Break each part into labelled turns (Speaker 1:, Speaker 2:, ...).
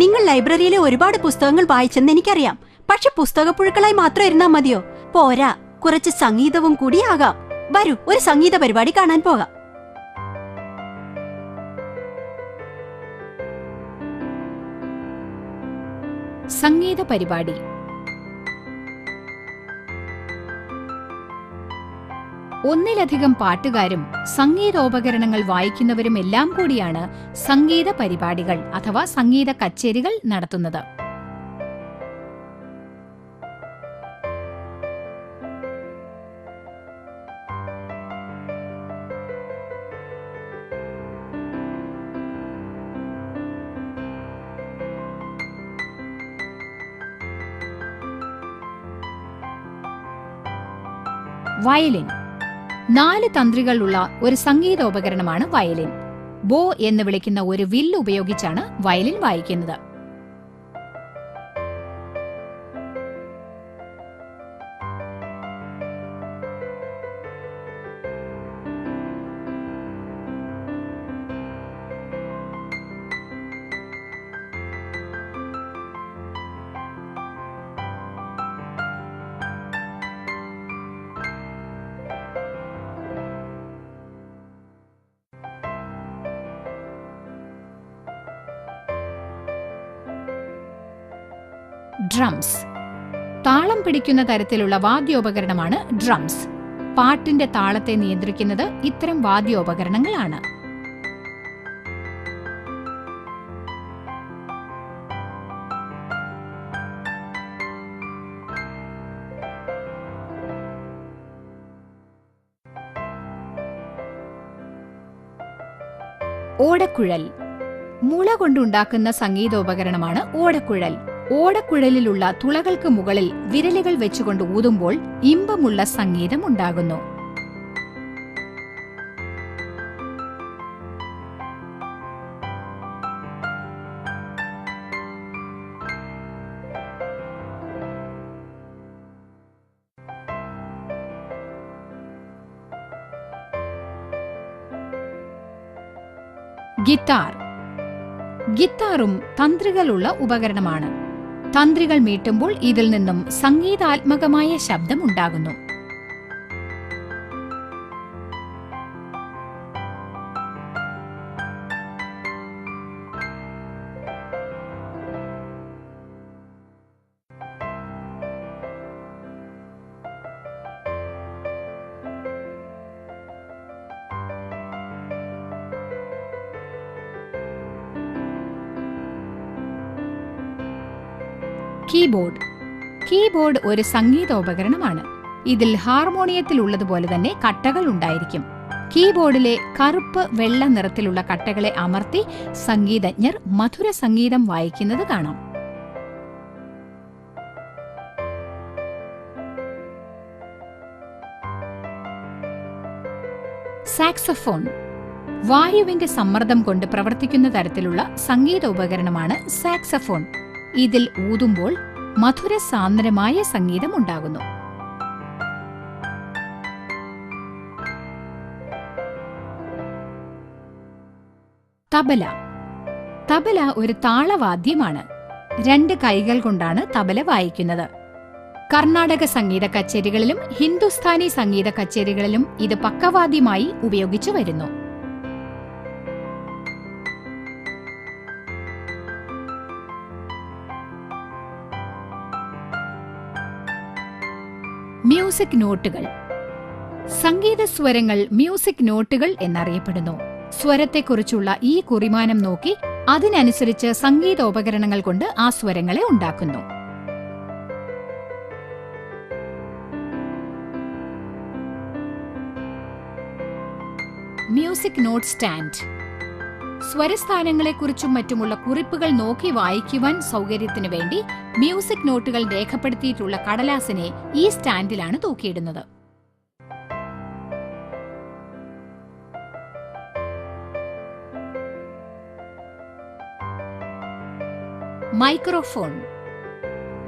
Speaker 1: നിങ്ങൾ ലൈബ്രറിയിലെ ഒരുപാട് പുസ്തകങ്ങൾ വായിച്ചെന്ന് എനിക്കറിയാം. പക്ഷെ പുസ്തകപ്പുഴുക്കളായി മാത്രം ഇരുന്നാ മതിയോ? പോരാ, കുറച്ച് സംഗീതവും കൂടി ആകാം. വരൂ, ഒരു സംഗീത പരിപാടി കാണാൻ പോകാം.
Speaker 2: സംഗീത പരിപാടി. ഒന്നിലധികം പാട്ടുകാരും സംഗീതോപകരണങ്ങൾ വായിക്കുന്നവരും എല്ലാം കൂടിയാണ് സംഗീത പരിപാടികൾ അഥവാ സംഗീത കച്ചേരികൾ നടത്തുന്നത്. വയലിൻ. 4 തന്ത്രികളുള്ള ഒരു സംഗീതോപകരണമാണ് വയലിൻ. ബോ എന്ന് വിളിക്കുന്ന ഒരു വില്ല് ഉപയോഗിച്ചാണ് വയലിൻ വായിക്കുന്നത്. ഡ്രംസ്. താളം പിടിക്കുന്ന തരത്തിലുള്ള വാദ്യോപകരണമാണ് ഡ്രംസ്. പാട്ടിന്റെ താളത്തെ നിയന്ത്രിക്കുന്നത് ഇത്തരം വാദ്യോപകരണങ്ങളാണ്. ഓടക്കുഴൽ. മുള കൊണ്ടുണ്ടാക്കുന്ന സംഗീതോപകരണമാണ് ഓടക്കുഴൽ. ഓടക്കുഴലിലുള്ള തുളകൾക്ക് മുകളിൽ വിരലുകൾ വെച്ചുകൊണ്ട് ഊതുമ്പോൾ ഇമ്പമുള്ള സംഗീതം ഉണ്ടാകുന്നു. ഗിത്താർ. ഗിത്താറും തന്ത്രികളുള്ള ഉപകരണമാണ്. തന്ത്രികൾ മീട്ടുമ്പോൾ ഇതിൽ നിന്നും സംഗീതാത്മകമായ ശബ്ദം ഉണ്ടാകുന്നു. കീബോർഡ്. കീബോർഡ് ഒരു സംഗീതോപകരണമാണ്. ഇതിൽ ഹാർമോണിയത്തിലുള്ളതുപോലെ തന്നെ കട്ടകൾ ഉണ്ടായിരിക്കും. കീബോർഡിലെ കറുപ്പ് വെള്ള നിറത്തിലുള്ള കട്ടകളെ അമർത്തി സംഗീതജ്ഞർ മധുര സംഗീതം വായിക്കുന്നത് കാണാം. സാക്സഫോൺ. വായുവിന്റെ സമ്മർദ്ദം കൊണ്ട് പ്രവർത്തിക്കുന്ന തരത്തിലുള്ള സംഗീതോപകരണമാണ് സാക്സഫോൺ. ഇതിൽ ഊതുമ്പോൾ മധുരസാന്ദ്രമായ സംഗീതം ഉണ്ടാകുന്നു. തബല. തബല ഒരു താളവാദ്യമാണ്. 2 കൈകൾ കൊണ്ടാണ് തബല വായിക്കുന്നത്. കർണാടക സംഗീത കച്ചേരികളിലും ഹിന്ദുസ്ഥാനി സംഗീത കച്ചേരികളിലും ഇത് പക്കവാദ്യമായി ഉപയോഗിച്ചു വരുന്നു. മ്യൂസിക് നോട്ടുകൾ. സംഗീത സ്വരങ്ങൾ മ്യൂസിക് നോട്ടുകൾ എന്നറിയപ്പെടുന്നു. സ്വരത്തെക്കുറിച്ചുള്ള ഈ കുറിമാനം നോക്കി അതിനനുസരിച്ച് സംഗീതോപകരണങ്ങൾ കൊണ്ട് ആ സ്വരങ്ങളെ ഉണ്ടാക്കുന്നു. Music not stand. സ്വരസ്ഥാനങ്ങളെക്കുറിച്ചും മറ്റുമുള്ള കുറിപ്പുകൾ നോക്കി വായിക്കുവാൻ സൗകര്യത്തിനു വേണ്ടി മ്യൂസിക് നോട്ടുകൾ രേഖപ്പെടുത്തിയിട്ടുള്ള കടലാസിനെ ഈ സ്റ്റാൻഡിലാണ് തൂക്കിയിടുന്നത്. മൈക്രോഫോൺ.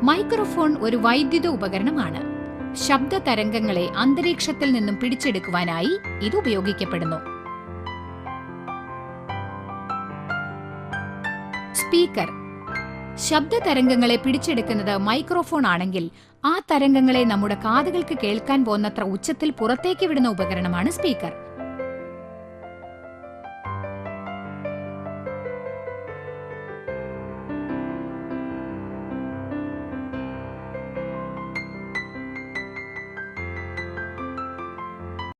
Speaker 2: മൈക്രോഫോൺ ഒരു വൈദ്യുത ഉപകരണമാണ്. ശബ്ദ തരംഗങ്ങളെ അന്തരീക്ഷത്തിൽ നിന്നും പിടിച്ചെടുക്കുവാനായി ഇത് ഉപയോഗിക്കപ്പെടുന്നു. സ്പീക്കർ. ശബ്ദ തരംഗങ്ങളെ പിടിച്ചെടുക്കുന്നത് മൈക്രോഫോൺ ആണെങ്കിൽ ആ തരംഗങ്ങളെ നമ്മുടെ കാതുകൾക്ക് കേൾക്കാൻ പോന്നത്ര ഉച്ചത്തിൽ പുറത്തേക്ക് വിടുന്ന ഉപകരണമാണ് സ്പീക്കർ.